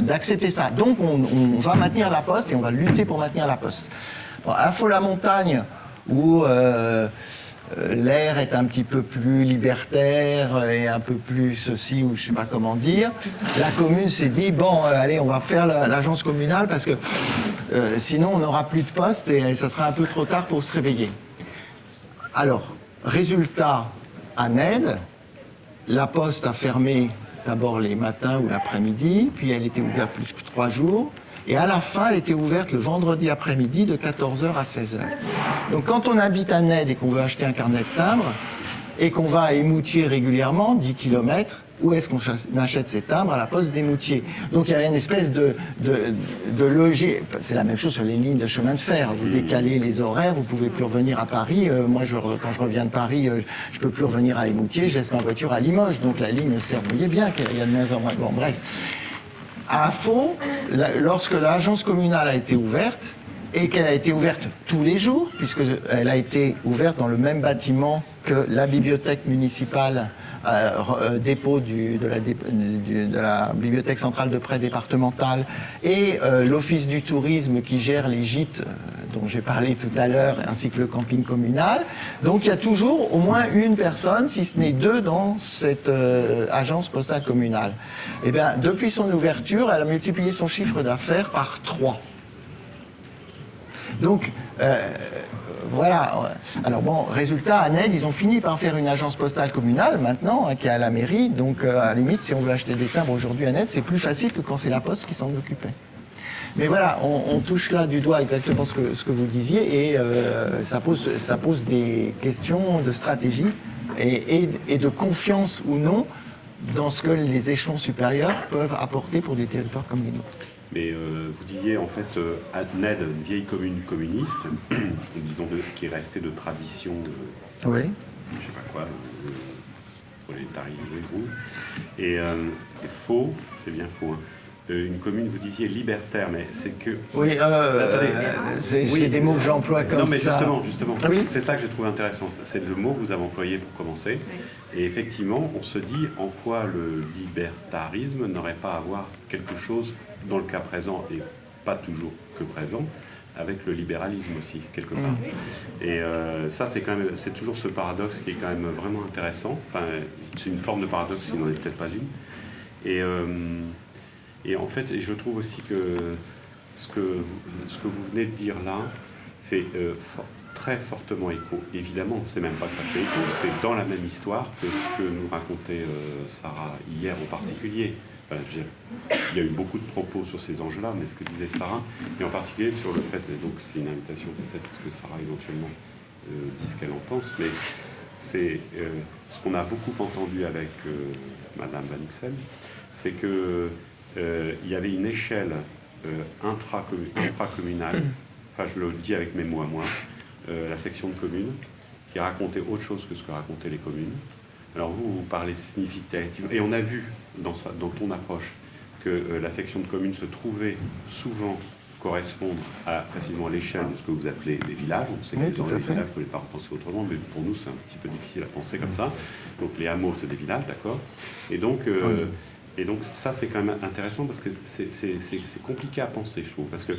d'accepter ça. Donc on va maintenir la Poste et on va lutter pour maintenir la Poste. Bon, à Faux-la-Montagne, où l'air est un petit peu plus libertaire et un peu plus ceci ou je sais pas comment dire, la commune s'est dit bon allez on va faire l'agence communale parce que sinon on n'aura plus de poste et ça sera un peu trop tard pour se réveiller. Alors, résultat, à Ned, la Poste a fermé d'abord les matins ou l'après-midi, puis elle était ouverte plus que 3 jours, et à la fin, elle était ouverte le vendredi après-midi de 14h à 16h. Donc quand on habite à Ned et qu'on veut acheter un carnet de timbres, et qu'on va à Émoutier régulièrement, 10 km, où est-ce qu'on achète ces timbres? À la Poste d'Émoutier. Donc il y avait une espèce de logique. C'est la même chose sur les lignes de chemin de fer. Vous décalez les horaires, vous pouvez plus revenir à Paris. Moi, quand je reviens de Paris, je peux plus revenir à Émoutier, je laisse ma voiture à Limoges. Donc la ligne sert, vous voyez bien qu'il y a de moins en moins. Bon, bref. À Faux, lorsque l'agence communale a été ouverte, et qu'elle a été ouverte tous les jours, puisqu'elle a été ouverte dans le même bâtiment que la bibliothèque municipale, dépôt de la bibliothèque centrale de prêt départementale, et l'office du tourisme qui gère les gîtes dont j'ai parlé tout à l'heure, ainsi que le camping communal. Donc il y a toujours au moins une personne, si ce n'est 2, dans cette agence postale communale. Eh bien, depuis son ouverture, elle a multiplié son chiffre d'affaires par 3. Donc, voilà. Alors bon, résultat, à Ned, ils ont fini par faire une agence postale communale, maintenant, qui est à la mairie. Donc, à la limite, si on veut acheter des timbres aujourd'hui à Ned, c'est plus facile que quand c'est la Poste qui s'en occupait. Mais voilà, on touche là du doigt exactement ce que vous disiez, et ça pose des questions de stratégie et de confiance ou non dans ce que les échelons supérieurs peuvent apporter pour des territoires comme les nôtres. Mais vous disiez en fait à Ned, une vieille commune communiste, disons qui est restée de tradition, oui. Je sais pas quoi, prolétarisme, et Faux, c'est bien Faux, hein. Une commune, vous disiez libertaire, mais c'est que... Oui, c'est des mots que j'emploie comme ça. Non, mais justement, oui. c'est ça que j'ai trouvé intéressant. C'est le mot que vous avez employé pour commencer. Oui. Et effectivement, on se dit en quoi le libertarisme n'aurait pas à voir quelque chose, dans le cas présent, et pas toujours que présent, avec le libéralisme aussi, quelque part. Et ça, c'est toujours ce paradoxe qui est quand même vraiment intéressant. Enfin, c'est une forme de paradoxe qui n'en est peut-être pas une. Et en fait, je trouve aussi que ce que vous venez de dire là fait très fortement écho. Évidemment, c'est même pas que ça fait écho, c'est dans la même histoire que ce que nous racontait Sarah hier en particulier. Enfin, il y a eu beaucoup de propos sur ces enjeux-là, mais ce que disait Sarah, et en particulier sur le fait, et donc c'est une invitation peut-être à ce que Sarah éventuellement dise ce qu'elle en pense, mais c'est ce qu'on a beaucoup entendu avec Madame Van Uxel, c'est que il y avait une échelle infracommunale, enfin je le dis avec mes mots à moi, la section de communes, qui racontait autre chose que ce que racontaient les communes. Alors vous parlez significativement, et on a vu dans ton approche que la section de communes se trouvait souvent correspondre précisément à l'échelle de ce que vous appelez les villages. On sait que dans les villages, vous ne pouvez pas repenser autrement, mais pour nous c'est un petit peu difficile à penser comme ça. Donc les hameaux, c'est des villages, d'accord. Et donc... Et donc ça, c'est quand même intéressant parce que c'est compliqué à penser, je trouve. Parce que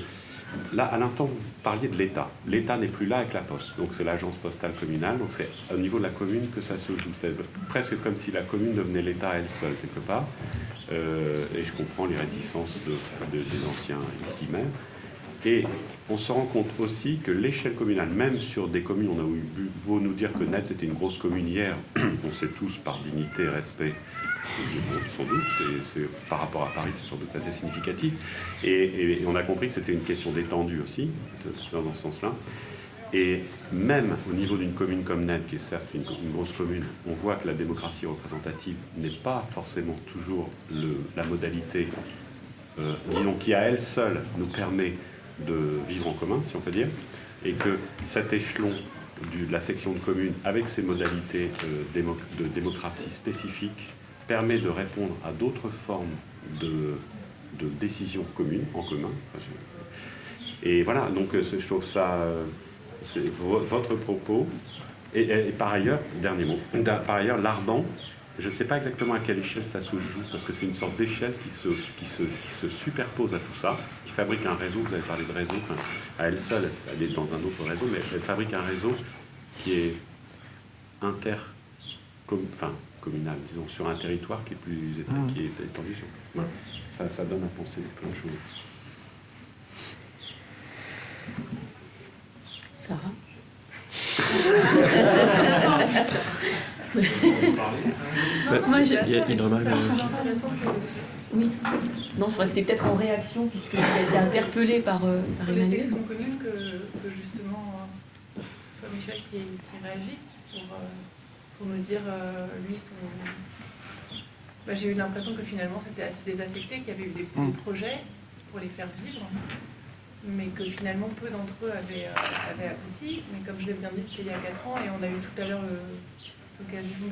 là, à l'instant, vous parliez de l'État. L'État n'est plus là avec la Poste. Donc c'est l'agence postale communale. Donc c'est au niveau de la commune que ça se joue. C'est presque comme si la commune devenait l'État elle seule, quelque part. Et je comprends les réticences des anciens ici même. Et on se rend compte aussi que l'échelle communale, même sur des communes, on a eu beau nous dire que Ned c'était une grosse commune hier, on sait tous par dignité, respect, sans doute, par rapport à Paris, c'est sans doute assez significatif. Et on a compris que c'était une question d'étendue aussi, dans ce sens-là. Et même au niveau d'une commune comme Ned, qui est certes une grosse commune, on voit que la démocratie représentative n'est pas forcément toujours la modalité, disons, qui à elle seule nous permet de vivre en commun, si on peut dire, et que cet échelon de la section de commune, avec ses modalités de démocratie spécifiques, permet de répondre à d'autres formes de décisions communes, en commun. Et voilà, donc je trouve ça, c'est votre propos. Et par ailleurs, dernier mot, par ailleurs, l'Ardent, je ne sais pas exactement à quelle échelle ça se joue, parce que c'est une sorte d'échelle qui se superpose à tout ça, qui fabrique un réseau, vous avez parlé de réseau, enfin, à elle seule, elle est dans un autre réseau, mais elle fabrique un réseau qui est communal, disons, sur un territoire qui est plus qui est étendu. Voilà. Ça donne à penser plein de choses. Sarah. Moi, il y a une remarque. Oui. Non, c'était peut-être en réaction, puisque j'ai été interpellée par Les Emmanuel. sections communes que justement, soit Michel qui réagisse pour nous dire, lui, j'ai eu l'impression que finalement c'était assez désaffecté, qu'il y avait eu des projets pour les faire vivre, mais que finalement peu d'entre eux avaient abouti. Mais comme je l'ai bien dit, c'était il y a 4 ans, et on a eu tout à l'heure l'occasion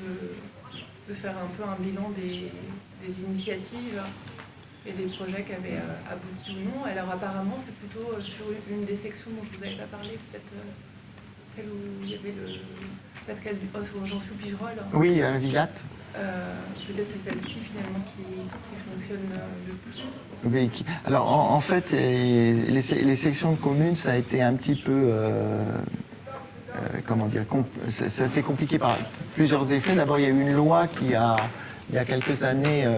de faire un peu un bilan des initiatives et des projets qui avaient abouti ou non. Alors apparemment, c'est plutôt sur une des sections dont je vous avais pas parlé, peut-être celle où il y avait le Pascal Jean-Sou-Pigerol. Oui, Villate. Peut-être c'est celle-ci finalement qui fonctionne le plus. Oui, alors en fait, les sections de communes, ça a été un petit peu, comment dire, c'est assez compliqué par plusieurs effets. D'abord, il y a eu une loi qui a, il y a quelques années,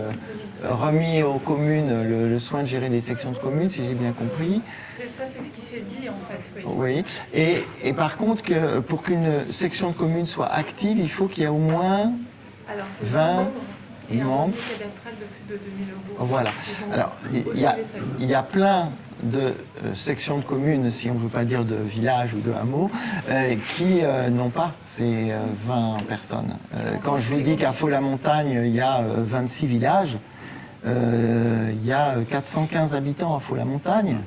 remis aux communes le soin de gérer les sections de communes, si j'ai bien compris. Ça, c'est ce qui s'est dit en fait. Oui, et par contre, pour qu'une section de commune soit active, il faut qu'il y ait au moins 20 membres. Cadastral de plus de 2000 €. Voilà. Alors, il y a plein de sections de communes, si on ne veut pas dire de villages ou de hameaux, qui n'ont pas ces 20 personnes. Quand je vous dis qu'à Faux-la-Montagne, il y a 26 villages, il y a 415 habitants à Faux-la-Montagne.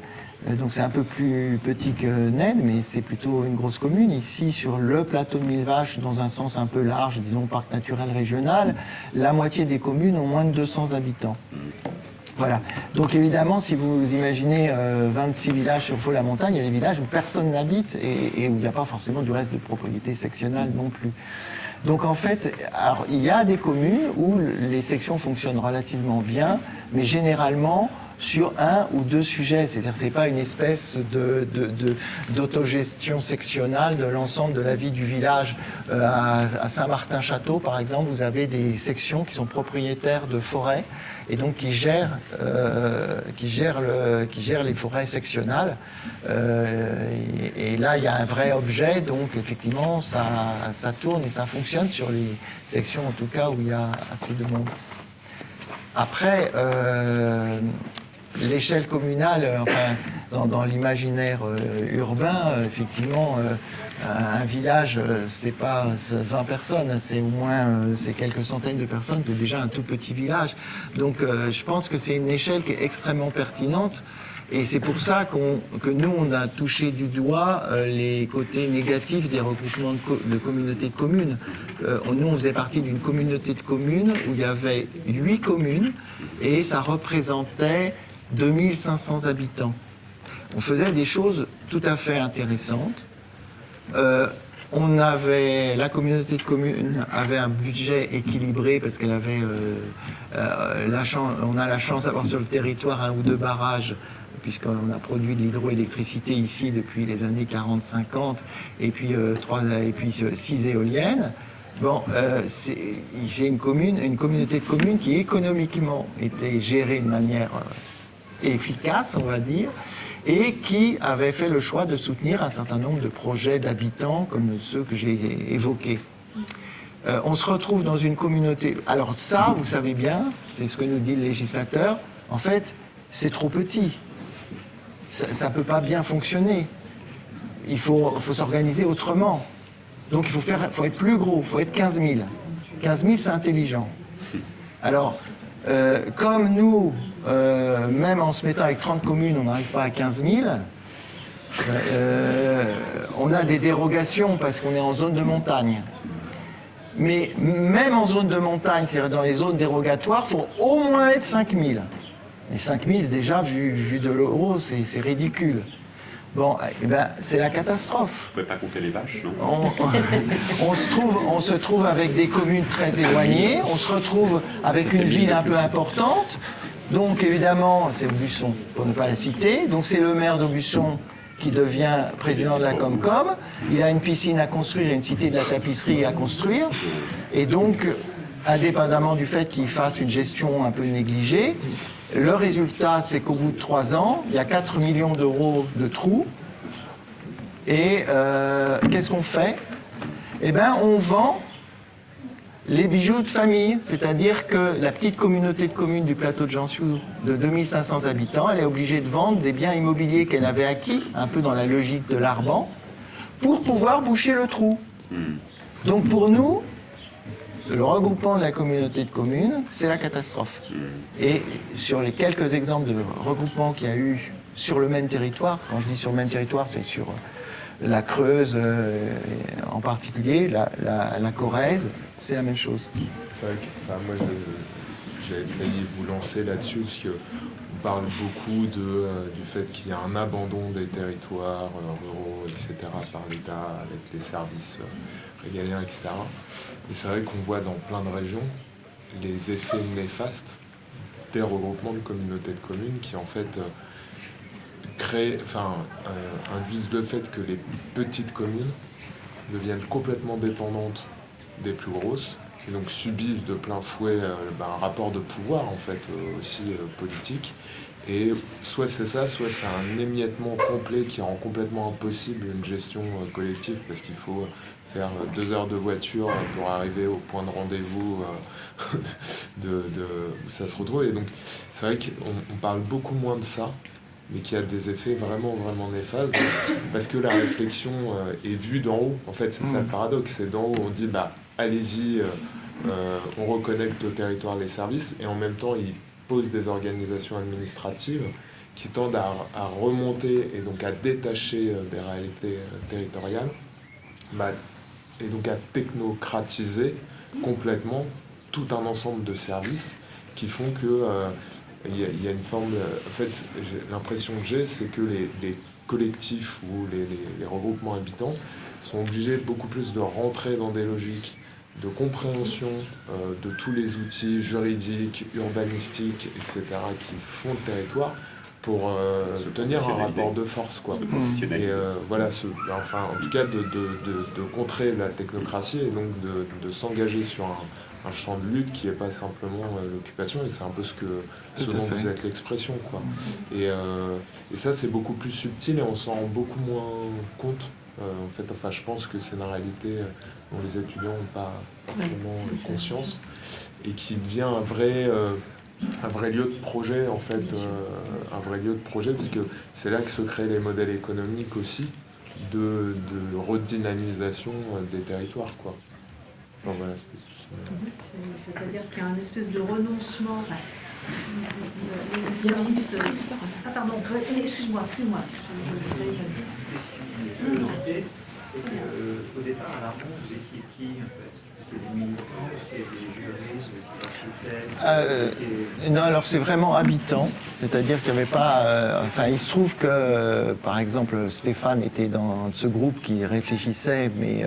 Donc c'est un peu plus petit que Ned, mais c'est plutôt une grosse commune. Ici, sur le plateau de Millevaches, dans un sens un peu large, disons parc naturel régional, la moitié des communes ont moins de 200 habitants. Voilà. Donc évidemment, si vous imaginez 26 villages sur Faux-la-Montagne, il y a des villages où personne n'habite et où il n'y a pas forcément du reste de propriété sectionnelle non plus. Donc en fait, alors, il y a des communes où les sections fonctionnent relativement bien, mais généralement sur un ou deux sujets. C'est-à-dire c'est pas une espèce d'autogestion sectionnale de l'ensemble de la vie du village. À Saint-Martin-Château, par exemple, vous avez des sections qui sont propriétaires de forêts et donc qui gèrent les forêts sectionnales. Et là, il y a un vrai objet, donc effectivement, ça tourne et ça fonctionne sur les sections, en tout cas, où il y a assez de monde. Après, l'échelle communale, enfin, dans l'imaginaire urbain, effectivement, un village, c'est pas 20 personnes, c'est au moins c'est quelques centaines de personnes, c'est déjà un tout petit village. Donc je pense que c'est une échelle qui est extrêmement pertinente. Et c'est pour ça que nous, on a touché du doigt les côtés négatifs des regroupements de communautés de communes. Nous, on faisait partie d'une communauté de communes où il y avait 8 communes et ça représentait 2500 habitants. On faisait des choses tout à fait intéressantes. la communauté de communes avait un budget équilibré parce qu'elle avait on a la chance d'avoir sur le territoire 1 ou 2 barrages, puisqu'on a produit de l'hydroélectricité ici depuis les années 40-50, et puis 6 éoliennes. Bon, c'est une communauté de communes qui économiquement était gérée de manière efficace, on va dire, et qui avait fait le choix de soutenir un certain nombre de projets d'habitants comme ceux que j'ai évoqués. On se retrouve dans une communauté... Alors ça, vous savez bien, c'est ce que nous dit le législateur, en fait, c'est trop petit. Ça ne peut pas bien fonctionner. Il faut s'organiser autrement. Donc il faut être plus gros, il faut être 15 000. 15 000, c'est intelligent. Alors, comme nous, même en se mettant avec 30 communes, on n'arrive pas à 15 000, on a des dérogations parce qu'on est en zone de montagne. Mais même en zone de montagne, c'est-à-dire dans les zones dérogatoires, il faut au moins être 5 000. Et 5 000, déjà, vu de l'euro, c'est ridicule. Bon, eh ben, c'est la catastrophe. Vous ne pouvez pas compter les vaches, non? On se trouve avec des communes très éloignées, on se retrouve avec une ville un peu importante. Donc, évidemment, c'est Aubusson, pour ne pas la citer. Donc, c'est le maire d'Aubusson qui devient président de la Comcom. Il a une piscine à construire et une cité de la tapisserie à construire. Et donc, indépendamment du fait qu'il fasse une gestion un peu négligée, le résultat, c'est qu'au bout de 3 ans, il y a 4 millions d'euros de trous. Et qu'est-ce qu'on fait? Eh bien, on vend les bijoux de famille. C'est-à-dire que la petite communauté de communes du plateau de Jansiou, de 2500 habitants, elle est obligée de vendre des biens immobiliers qu'elle avait acquis, un peu dans la logique de l'Arban, pour pouvoir boucher le trou. Donc pour nous, le regroupement de la communauté de communes, c'est la catastrophe. Et sur les quelques exemples de regroupements qu'il y a eu sur le même territoire, quand je dis sur le même territoire, c'est sur la Creuse en particulier, la Corrèze, c'est la même chose. C'est vrai que moi j'avais failli vous lancer là-dessus, parce qu'on parle beaucoup du fait qu'il y a un abandon des territoires ruraux, etc., par l'État, avec les services régaliens, etc. Et c'est vrai qu'on voit dans plein de régions les effets néfastes des regroupements de communautés de communes qui en fait induisent le fait que les petites communes deviennent complètement dépendantes des plus grosses et donc subissent de plein fouet un rapport de pouvoir en fait aussi politique. Et soit c'est ça, soit c'est un émiettement complet qui rend complètement impossible une gestion collective parce qu'il faut faire 2 heures de voiture pour arriver au point de rendez-vous où ça se retrouve. Et donc c'est vrai qu'on parle beaucoup moins de ça, mais qu'il y a des effets vraiment, vraiment néfastes, parce que la réflexion est vue d'en haut. En fait, c'est ça le paradoxe, c'est d'en haut, on dit, allez-y, on reconnecte au territoire les services, et en même temps, ils posent des organisations administratives qui tendent à remonter, et donc à détacher des réalités territoriales, et donc à technocratiser complètement tout un ensemble de services qui font que il y a une forme... En fait, l'impression que j'ai, c'est que les collectifs ou les regroupements habitants sont obligés beaucoup plus de rentrer dans des logiques de compréhension de tous les outils juridiques, urbanistiques, etc., qui font le territoire pour tenir un rapport de force, quoi. Et voilà, en tout cas, de contrer la technocratie et donc de s'engager sur un champ de lutte qui n'est pas simplement l'occupation, et c'est un peu ce dont vous êtes l'expression, quoi. Et ça, c'est beaucoup plus subtil et on s'en rend beaucoup moins compte. En fait, je pense que c'est une réalité dont les étudiants n'ont pas forcément conscience et qui devient un vrai lieu de projet, en fait, un vrai lieu de projet, parce que c'est là que se créent les modèles économiques aussi de redynamisation des territoires, quoi. Bon, voilà, c'est-à-dire qu'il y a un espèce de renoncement. Les services... Ah pardon, excuse-moi. L'idée, c'est qu'au départ, à l'Arban, vous étiez qui, en fait? Non, alors c'est vraiment habitant, c'est-à-dire qu'il n'y avait pas... enfin, il se trouve que, par exemple, Stéphane était dans ce groupe qui réfléchissait, mais...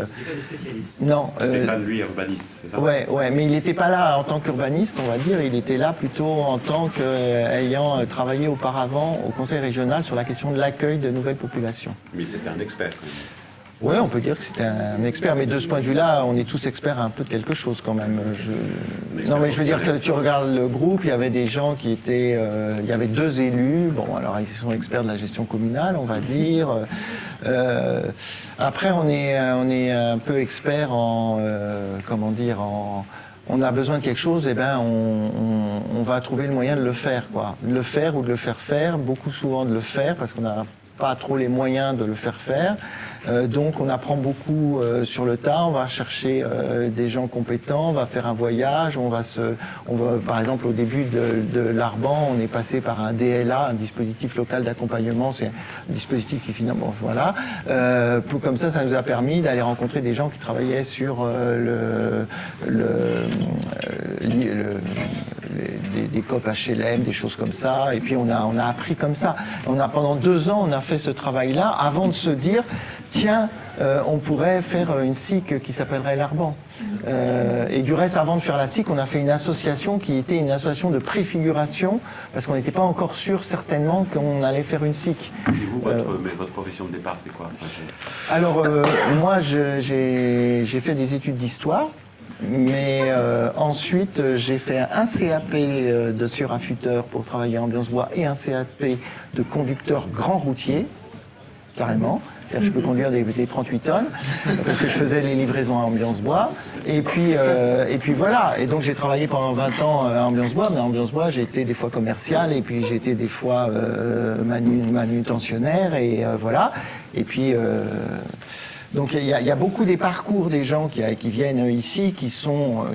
non. Stéphane, lui, est urbaniste, c'est ça? Ouais, mais il n'était pas là en tant qu'urbaniste, on va dire, il était là plutôt en tant qu'ayant travaillé auparavant au Conseil régional sur la question de l'accueil de nouvelles populations. Mais c'était un expert. Oui, on peut dire que c'était un expert, mais de ce point de vue-là, on est tous experts un peu de quelque chose quand même. Non, mais je veux dire que tu regardes le groupe, il y avait des gens qui étaient... il y avait 2 élus, bon, alors ils sont experts de la gestion communale, on va dire. Après, on est un peu experts en... comment dire, en... On a besoin de quelque chose, et ben on va trouver le moyen de le faire, quoi. De le faire ou de le faire faire, beaucoup souvent de le faire, parce qu'on n'a pas trop les moyens de le faire faire. Donc on apprend beaucoup sur le tas, on va chercher des gens compétents, on va faire un voyage, on va par exemple au début de l'Arban, on est passé par un DLA, un dispositif local d'accompagnement, c'est un dispositif qui finalement, voilà. Comme ça nous a permis d'aller rencontrer des gens qui travaillaient sur des COP HLM, des choses comme ça, et puis on a appris comme ça. Pendant 2 ans, on a fait ce travail-là avant de se dire, tiens, on pourrait faire une SIC qui s'appellerait l'Arban. Et du reste, avant de faire la SIC, on a fait une association qui était une association de préfiguration, parce qu'on n'était pas encore sûr certainement qu'on allait faire une SIC. Et vous, votre profession de départ, c'est quoi? Alors, moi, j'ai fait des études d'histoire. Mais ensuite, j'ai fait un CAP de suraffûteur pour travailler en ambiance bois et un CAP de conducteur grand routier, carrément. C'est-à-dire que je peux conduire des 38 tonnes, parce que je faisais les livraisons à ambiance bois. Et puis voilà. Et donc j'ai travaillé pendant 20 ans à ambiance bois, mais à ambiance bois, j'ai été des fois commercial, et puis j'ai été des fois manutentionnaire, et voilà. Et puis... donc il y a beaucoup des parcours des gens qui viennent ici qui sont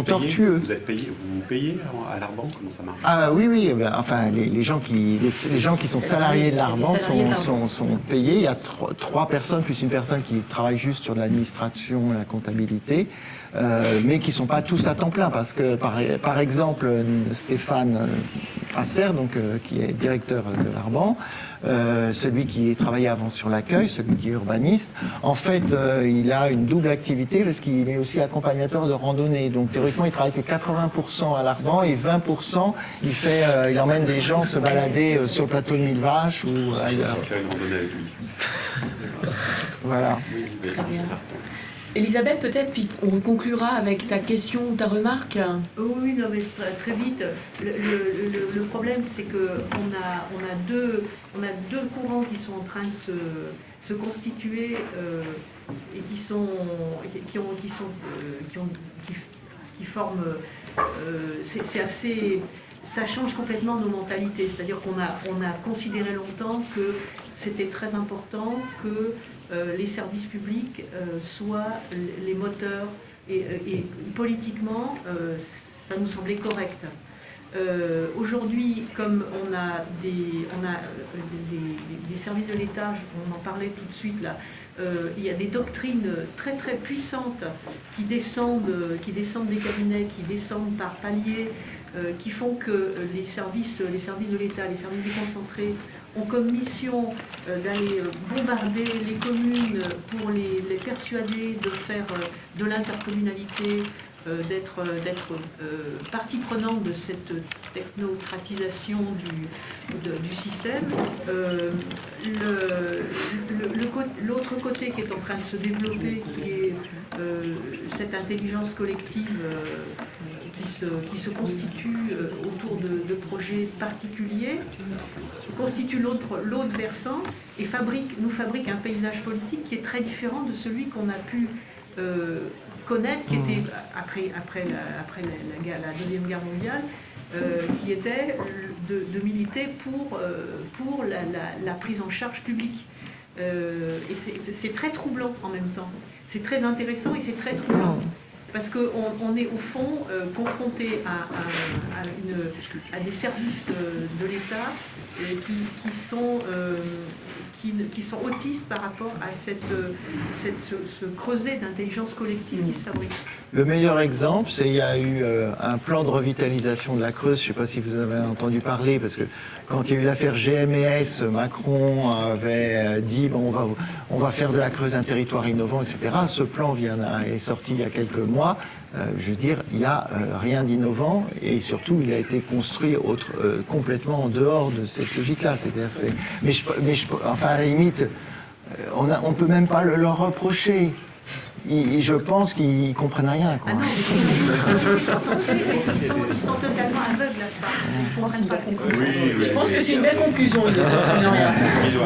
tortueux. Vous êtes payé, vous payez à l'Arban? Comment ça marche? Ah oui, ben, enfin les gens qui sont salariés de l'Arban sont payés. Il y a 3 personnes plus une personne qui travaille juste sur l'administration, la comptabilité. Mais qui ne sont pas tous à temps plein, parce que par exemple Stéphane Grasser, donc qui est directeur de l'Arban, celui qui travaillait avant sur l'accueil, celui qui est urbaniste, en fait il a une double activité parce qu'il est aussi accompagnateur de randonnée. Donc théoriquement il travaille que 80% à l'Arban et 20% il emmène des gens se balader sur le plateau de Mille Vaches ou ailleurs. On va faire une randonnée avec lui. Voilà. Très bien. Elisabeth, peut-être, puis on conclura avec ta question ou ta remarque. Oui, non, mais très vite. Le problème, c'est qu'on a deux courants qui sont en train de se constituer et qui forment. C'est assez. Ça change complètement nos mentalités. C'est-à-dire qu'on a considéré longtemps que c'était très important que les services publics soient les moteurs et politiquement, ça nous semblait correct. Aujourd'hui, comme on a des services de l'État, on en parlait tout de suite là, il y a des doctrines très très puissantes qui descendent des cabinets, qui descendent par paliers, qui font que les services de l'État, les services déconcentrés, ont comme mission d'aller bombarder les communes pour les persuader de faire de l'intercommunalité, d'être partie prenante de cette technocratisation du système. L'autre côté qui est en train de se développer, qui est cette intelligence collective qui se constitue autour de projets particuliers, constitue l'autre versant et nous fabrique un paysage politique qui est très différent de celui qu'on a pu connaître, qui était après la Deuxième Guerre mondiale, qui était de militer pour la prise en charge publique. Et c'est très troublant en même temps. C'est très intéressant et c'est très troublant. Parce qu'on est au fond confronté à des services de l'État qui sont autistes par rapport à ce creuset d'intelligence collective qui se fabrique. Le meilleur exemple, c'est qu'il y a eu un plan de revitalisation de la Creuse, je ne sais pas si vous avez entendu parler, parce que quand il y a eu l'affaire GMS, Macron avait dit bon, on va faire de la Creuse un territoire innovant, etc. Ce plan est sorti il y a quelques mois. Je veux dire, il n'y a rien d'innovant et surtout il a été construit complètement en dehors de cette logique-là. Enfin, à la limite, on ne peut même pas le leur reprocher. Je pense qu'ils ne comprennent rien. Quoi. Ah non, ils sont totalement aveugles à ça. Ils comprennent pas ce qu'on Je pense que c'est une belle conclusion.